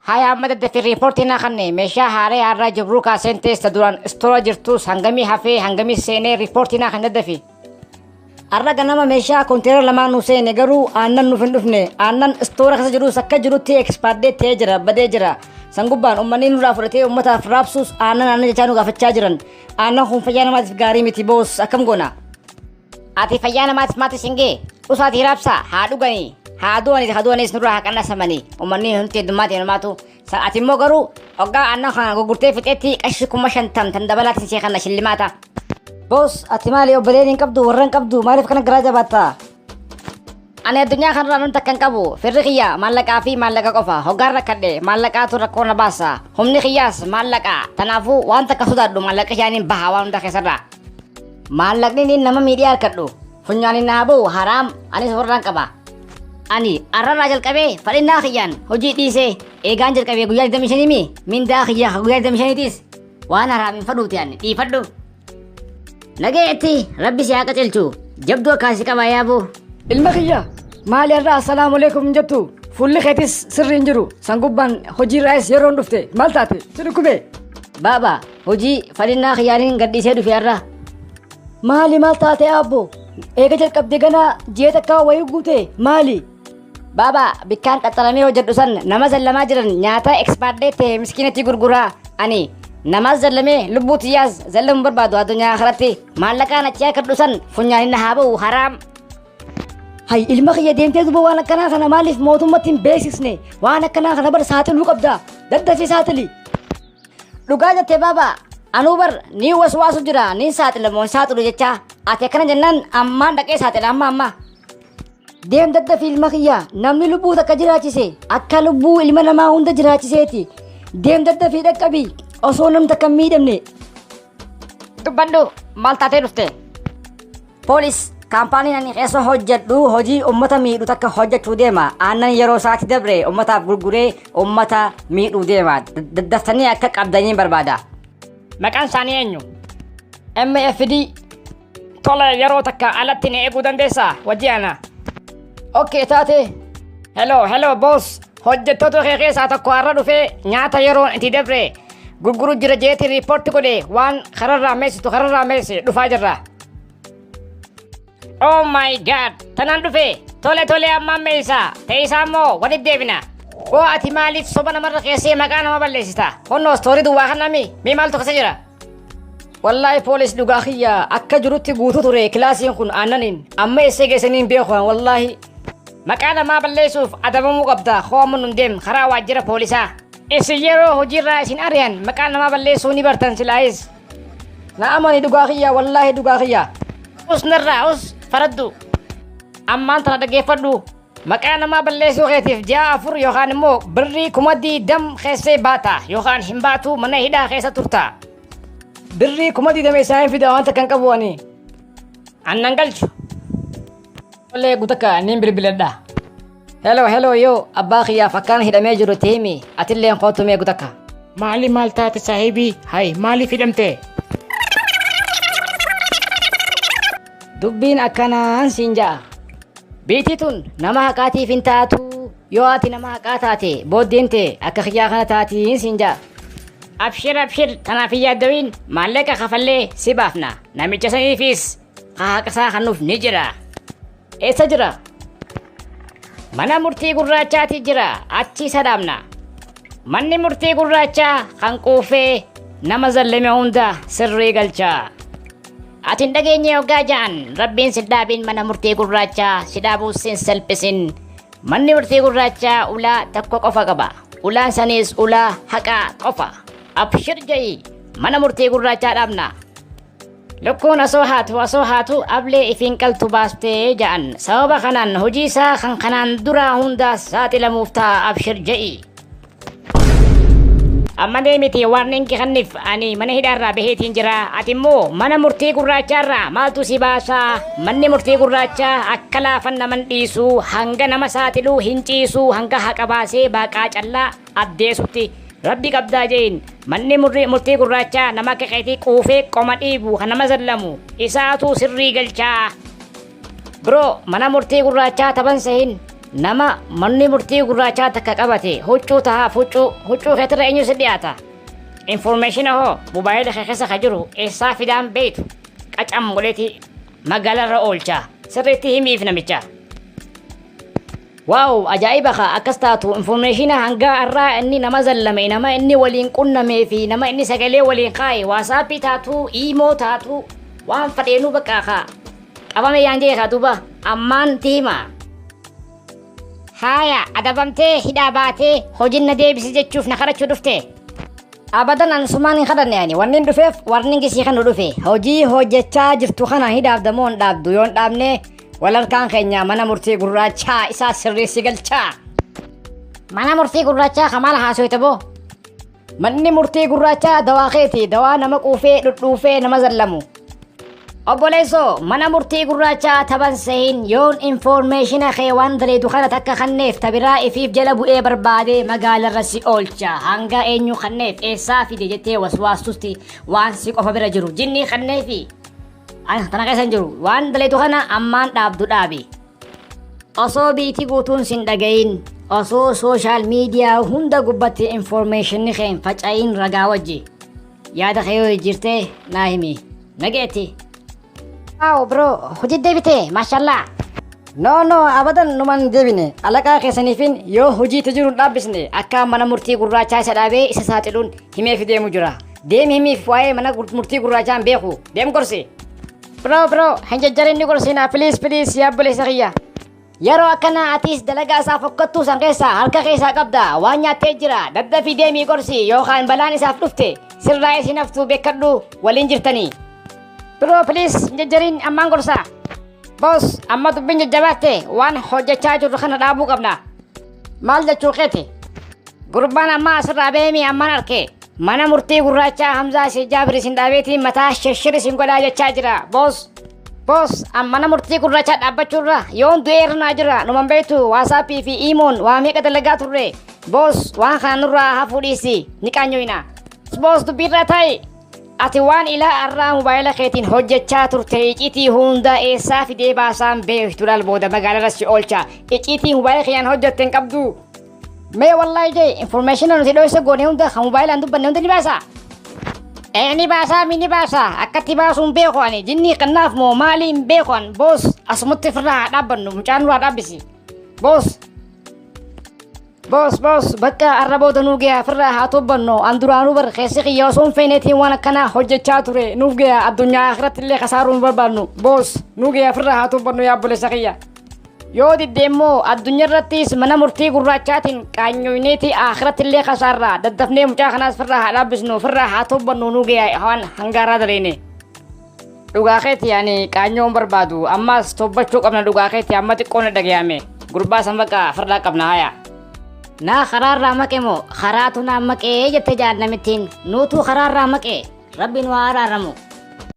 Hai Ahmad da fi reportina kanne meeshaa haaree har'a jibru ka sentes ta duran storage tu hangami hafe hangami sene reportina kan dafi. Har'a ganama meeshaa container lama nu seene garuu aannan nu findufne aannan store kasa jiru sakka jirutti expire te jira bade jira. Sangubbaan ummanni nurraa fudhatee ummataaf raabsus aannan jechaa nu gaafachaa jiran. Aannan kun fayyaa namaatiif gaarii miti boos akkam goona. Ati fayyaa namaatiif maati singee usaati raabsaa haa dhuganii. Haduanis nurra haqanna samani umanni hunti dumati namatu saati mo garu ogga anna khana gurte fiteti qashi kuma shantam tan dabalati si khana shillimata boss atimali obalenin qabdu warran qabdu marif kana garaja bata ana dunya khan ranun takkan qabu firriya malaka fi malaka qofa hogarra kadde malaka tu rakona basa humni khiyas malaka tanafu wanta kasudadu malaka yani bahawan da khesara malakni ni nama media kaddu funyani nabu haram ani warran qaba Ani arra rajal kabe falina khiyan hoji dise egan jal kabe guyal damishani mi min da khiya guyal damishani tis wana ramin fadu tian ti fadu nageti rabbi siya kacelchu jabdu kasi kaba yabu ilma khiya mali arra assalamu alaikum jattu fulli khetis sirrin jiru sangubban hoji rais yeron dufte maltate sidukube baba hoji falina khiyanin gadise dufi arra mali maltate abbo ega jal kabde gana jeta ka wayu gute mali Baba bikan qatarame hojjedhusan nama zallamaa jiran nyaata expire ta'e miskinatti gurguraa ani nama zallame lubbuuti yaas zallamu barbaadu addunyaa kanatti maallaqaan achi kadhusan funyaan inni haa ba'u haraam. Hay ilma kiyya deemtee duba waan akkanaa kana maaliif mootummatti hin beeksisne waan akkanaa kana bar saaxiluu qabda daddafi saaxili. Dhugaa jettee baba anuu bar ni waswaasu jira ni saaxilamoon saaxilu jecha ati akkana jennaan ammaan dhaqee saaxila amma. Deem daddafi ilma kiyya namni lubbuu takka jiraachise akka lubbuu ilma namaa hunda jiraachiseeti deem daddafi dhaqqabi osoo nam takka hin miidhamne. Dubbadhu maal taatee dhufte? Poolis kaampaaniin ani keessa hojjedhu hojii ummata miidhu takka hojjechuu deema aannan yeroo isaatti dabre ummataaf gurguree ummata miidhuu deema daddaftanii akka qabdanii barbaada. Maqaan isaanii eenyu? MFD tole yeroo takka alatti ni eeguu dandeessaa wajji ana. Okay taate. Hello boss. Hojjettoota kee keessaa tokko har'a dhufee nyaata yeroo itti dabre gurguru jira jeeti report godhe waan kararraa meessi dhufaa jirra. Oh my god tanaan dhufe tole amma meessa teessaa immoo walitti deebina. Koo ati maaliif soba namarra keessee maqaa nama balleessita? Honnoo stoori duwwaa kanami mi maaltu keessa jira? Wallahi poolis dhugaa kiyya akka jirutti guutuu ture kilaasiin kun aannanin amma eessee geessaniin beekuun wallahi. Maqaa namaa balleessuuf adabamuu qabda hoomun hundeem karaa waajjira poolisaa. Isin yeroo hojiirraa isin ari'an maqaa namaa balleessuu ni bartan silaayis. Na'amani dhugaa kiyya wallahi dhugaa kiyya. Us faraddu. Ammaan tana dhaggeeffadhu. Maqaa namaa balleessuu keetiif ji'a 4 yookaan immoo birrii 10,000 keessee baata yookaan hin baatu mana hidhaa keessa turta. Birrii 10,000 isaan fida waan takkan qabu ani. Annan galchu. Ollee gutaka niin bilbiladha. Hello yo abbaa kiyyaaf akkaan hidhamee jiru tiimi atilleen kootumee gutaka. Maal taate saahibii hay maaliif hidhamte? Dubbiin akkanaan siin ja'a. Biitii tun nama haqaatiif hin taatu yoo ati nama haqaa taate booddeente akka kiyyaa kana taatiin siin ja'a. Abshir tanaaf hin yaaddawiin maallaqa kafallee si baafna namicha saniifis haqasaa kannuuf ni jira. Eessa jira? Mana murtii gurraachaati jira achi sadaamna. Manni murtii gurraachaa kan quufee nama zallame hunda sirrii galcha. Ati hin dhageenye hoggaa ja'an rabbiin si dhaabiin mana murtii gurraachaa si dhaabuus sin salphisin. Manni murtii gurraachaa ulaa tokko qofa qaba. Ulaan sanis ulaa haqaa qofa. Abshir ja'i mana murtii gurraachaa dhaabna. Lukkuun asoo haatu ablee ifiin qaltu baaftee ja'an sababa kanaan hojii isaa kan kanaan duraa hunda saaxilamuuf ta'a abshir ja'i. Amma deemiti warning kanniif ani mana hidhaarraa baheetiin jira ati immoo mana murtii gurraachaarraa maaltu si baasaa manni murtii gurraachaa akka laafan naman dhiisuu hanga nama saaxiluu hin ciisuu hanga haqa baasee baaqaa callaa addeessutti. Rabbi qabdaa jeen manni murtii gurraachaa nama akka qeetii quufee qoma dhiibu kan nama zallamu isaatu sirrii galchaa. Bro mana murtii gurraachaa taban sahin nama manni murtii gurraachaa takka qabate huccuu tahaaf huccuu keetirra eenyu si dhiyaata information hoo mobaayila kee keessa ka jiru eessaa fidaan beektu qacam godheeti magaalarra oolchaa sirriitti himiif namicha. Waaw ajaa'iba ka akkas taatu informationa hanga irraa inni nama zallame nama inni waliin qunnamee fi nama inni sagalee waliin kaaye waasaappii taatu iimoo taatu waan fadheenuu bakka kaa qabame yaan jee kaa duuba ammaan tiima. Haya adabamtee hidhaa baatee hojiin na deebisi jechuuf na kadhachuu dhufte. Abadan an sumaan hin kadhanne yani wanni hin dhufeef warni gisii kan dhufe hojii hojjechaa jirtu kana hidhaaf damoo hin dhaabdu yoo hin dhaabne walharkaan keenya mana murtii gurraachaa isaa sirreessi galchaa. Mana murtii gurraachaa kamaala haasoyte boo. Manni murtii gurraachaa dawaa keeti dawaa nama quufee dhudhuufee nama zallamu. Obboleessoo mana murtii gurraachaa taban sehin yoon informationa kee waan daleedu kana takka kanneef tabiraa ifiif jala bu'ee barbaade magaalarra si oolcha hanga eenyu kanneef eessaa fide jettee waswaastusti waan si qofa bira jiru jinni kanneefi tana keessan jiru waan daleedu kana ammaan dhaabdu dhaabi. Osoo biitii guutuun sin dhagayin osoo sooshaal miidiyaa hunda gubbatti informationni keen faca'iin ragaa wajji yaada kee yoo jirte naa himi nageetti. Wow bro, hojii deebite, mashallah. No, abadan numan deebine. Alaqaa keessaniifin yoo hojiitu jiru dhaabbisne akka mana murtii gurraachaa isa dhaabee isa saaxiluun himeef deemu jira. Deem himiif waa'ee mana murtii gurraachaan beeku. Deem gorsi. Bro, hin jajjarinni gorsina please yaabboleessa kiyya. Yeroo akkana atis dalagaa isaa fokkattuu san keessaa harka keessaa qabda waan nyaattee jira daddafii deemii gorsi yookaan balaan isaaf dhufte sirraa isin haftuu beekadhu waliin jirtanii. Bro please jajjarin ammaan gorsa. Boss amma dubbiin jajjabaatte waan hojjechaa jirru kana dhaabuu qabna. Maal jechuu keeti? Gurbaan amma asirraa beemi ammaan arke. Mana murtii gurraachaa Hamzaa si Jaabir isin dhaabeetiin mataa shirshir isin godhaa jechaa jira. Boss mana murtii gurraachaa dhaabbachuurra yoon du'eerra naa jira numan beektu waasaappii fi iimoon waa meeqa dalagaa turre. Boss waan kana nurraa hafuu dhiisi ni qaanyoyna. Boss dubbiirraa taa'i. Ati waan ilaa arraa mobaayila keetiin hojjechaa turte iciitii hunda eessaa fidee baasaan beektu booda magaalarra si oolcha iciitii mobaayila keenyaan hojjetten qabdu. Mee wallaahi jee informationa nuti dhoysa goone hunda kan moobaayilaan dubbanne hunda ni baasa. Ni baasa akkatti baasuun beeku ani jinni kannaaf moo maaliin beeku an boos asumatti firraa haa dhaabbannu mucaan nuraa dhaabbisi. Boss bakka arrabooda nuugee firraa haa tobbanno an duraanuu bar keessi qiyya osoon feeneetiin waan akkana hojjechaa ture nuugee addunyaa akhiratti illee kasaaruun barbaannu. Boss nuugee firraa haa tobbanno yaabboleessa kiyya. Yoo diddeemmoo addunyaa irrattis mana murtii gurraachaatiin qaanyoyneeti akhiratti illee kasaarraa daddafnee mucaa kanaas firraa haa dhaabbisnu firraa haa tobbannu nuugee waan hangaaraa dareene. Dhugaa keeti yaani qaanyoon barbaadu ammas tobbachuu qabna dhugaa keeti amma xiqqoon dhagayame gurbaa san bakka firraa qabna haya. Na khararraa maqe moo kharaatu naa maqee jette jaannamittiin nuutuu kharaarraa maqee rabbiin waa araaramu.